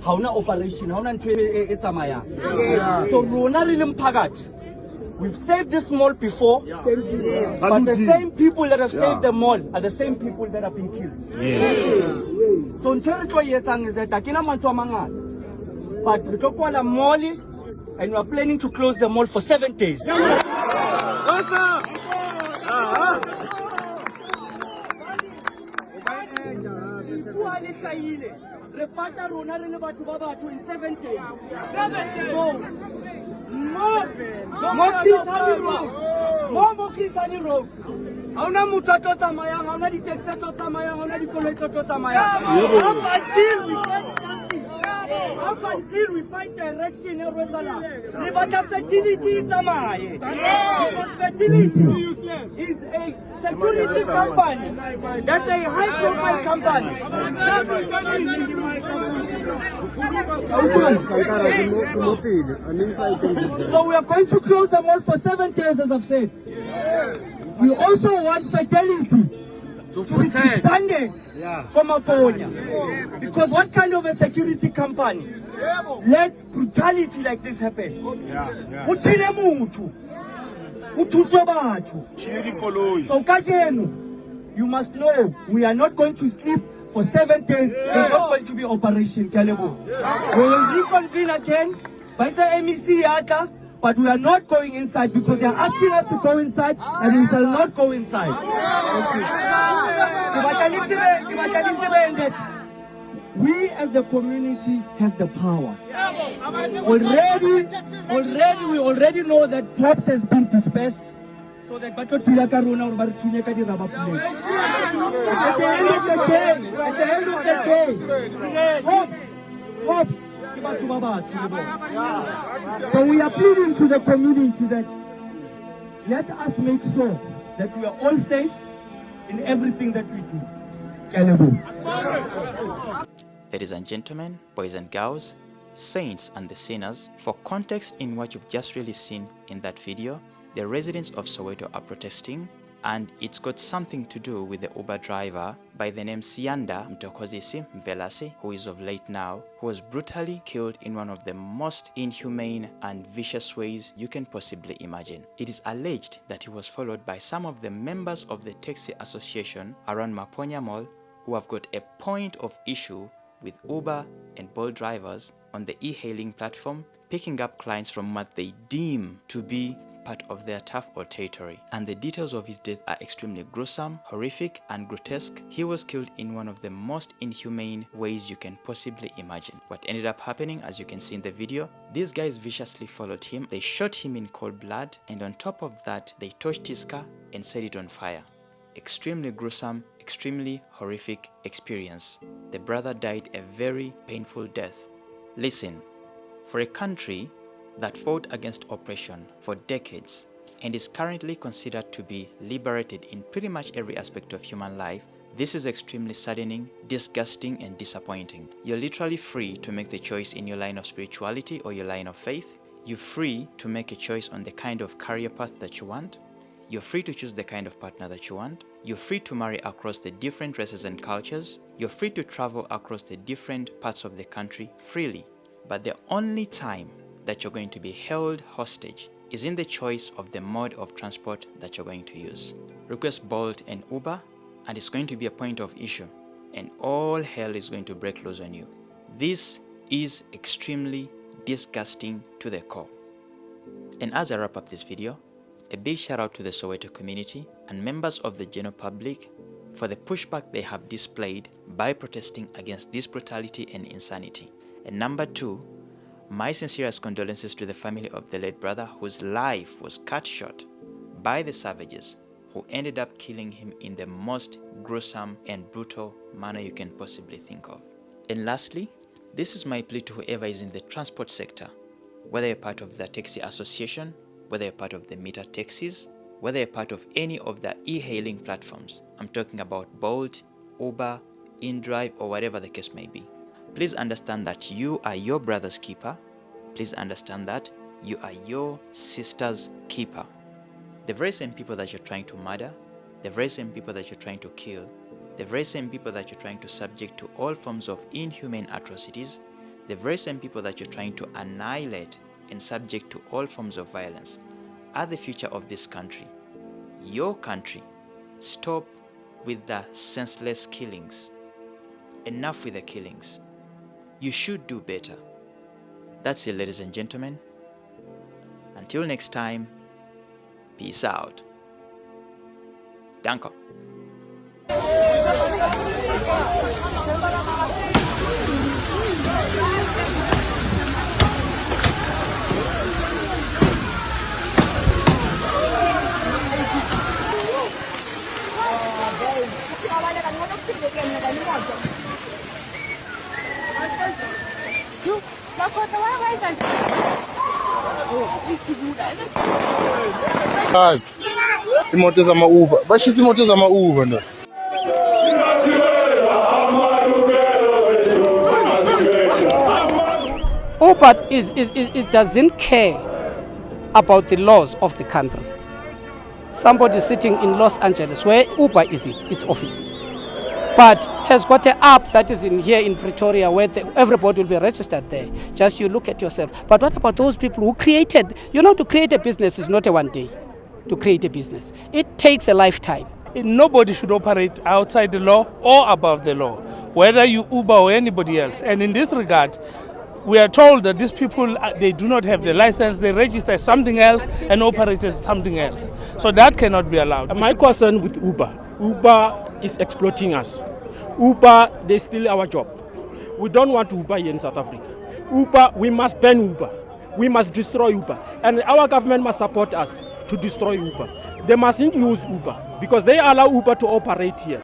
hauna operation, hauna ntho e tsamayang. So rona re le mphakathi, we've saved this mall before, but the same people that have saved the mall are the same people that have been killed. So ntho re tlo etsang is that akina mantswe a mangata, but re tlo kwala mall and we are planning to close the mall for 7 days. Repata rona re le batho ba batho in 7 days. So more Kisani Road. Hauna motho a tlo tsamayang, hauna di-taxi tlo tsamayang, hauna dikoloi tlo tsamayang. Up until we find direction in Rwanda, we want a fertility tsamaye. Because fertility is a security company. That's a high-profile company. So we are going to close the mall for 7 days, as I've said. We also want fertility to be suspended from Aponya. Because what kind of a security company lets brutality like this happen? So Kajenu, you must know we are not going to sleep for 7 days. There's not going to be operation Kalebo. We will reconvene again by the MEC Yata, but we are not going inside because they are asking us to go inside and we shall not go inside. We as the community have the power. We already know that Pops has been dispersed. So that at the end of the day, Pops. So we are pleading to the community that let us make sure that we are all safe in everything that we do. Ladies and gentlemen, boys and girls, saints and the sinners, for context in what you've just really seen in that video, the residents of Soweto are protesting, and it's got something to do with the Uber driver by the name ᴍᴏᴛᴇʀᴅ Mvelase, who is of late now, who was brutally killed in one of the most inhumane and vicious ways you can possibly imagine. It is alleged that he was followed by some of the members of the taxi association around Maponya Mall who have got a point of issue with Uber and Bolt drivers on the e-hailing platform, picking up clients from what they deem to be part of their turf or territory. And the details of his death are extremely gruesome, horrific, and grotesque. He was killed in one of the most inhumane ways you can possibly imagine. What ended up happening, as you can see in the video, these guys viciously followed him. They shot him in cold blood, and on top of that, they touched his car and set it on fire. Extremely gruesome, extremely horrific experience. The brother died a very painful death. Listen, for a country that fought against oppression for decades and is currently considered to be liberated in pretty much every aspect of human life, this is extremely saddening, disgusting, and disappointing. You're literally free to make the choice in your line of spirituality or your line of faith. You're free to make a choice on the kind of career path that you want. You're free to choose the kind of partner that you want. You're free to marry across the different races and cultures. You're free to travel across the different parts of the country freely. But the only time that you're going to be held hostage is in the choice of the mode of transport that you're going to use. Request Bolt and Uber, and it's going to be a point of issue, and all hell is going to break loose on you. This is extremely disgusting to the core. And as I wrap up this video, a big shout out to the Soweto community and members of the general public for the pushback they have displayed by protesting against this brutality and insanity. And number two, my sincerest condolences to the family of the late brother whose life was cut short by the savages who ended up killing him in the most gruesome and brutal manner you can possibly think of. And lastly, this is my plea to whoever is in the transport sector, whether you're part of the taxi association, whether you're part of the meter taxis, whether you're part of any of the e-hailing platforms. I'm talking about Bolt, Uber, InDrive, or whatever the case may be. Please understand that you are your brother's keeper. Please understand that you are your sister's keeper. The very same people that you're trying to murder, the very same people that you're trying to kill, the very same people that you're trying to subject to all forms of inhumane atrocities, the very same people that you're trying to annihilate and subject to all forms of violence, are the future of this country, your country. Stop with the senseless killings. Enough with the killings. You should do better. That's it, ladies and gentlemen. Until next time, peace out. Danke. Guys, imoto zama-Uber. Bashisa imoto zama-Uber no. Uber doesn't care about the laws of the country. Somebody sitting in Los Angeles, where Uber is its offices, but has got an app that is in here in Pretoria where everybody will be registered there. Just you look at yourself. But what about those people who created, to create a business is not a one day. To create a business, it takes a lifetime. Nobody should operate outside the law or above the law, whether you Uber or anybody else. And in this regard, we are told that these people, they do not have the license, they register something else and operate as something else. So that cannot be allowed. My concern with Uber is exploiting us. Uber, they steal our job. We don't want Uber here in South Africa. Uber, we must ban Uber. We must destroy Uber. And our government must support us to destroy Uber. They mustn't use Uber because they allow Uber to operate here.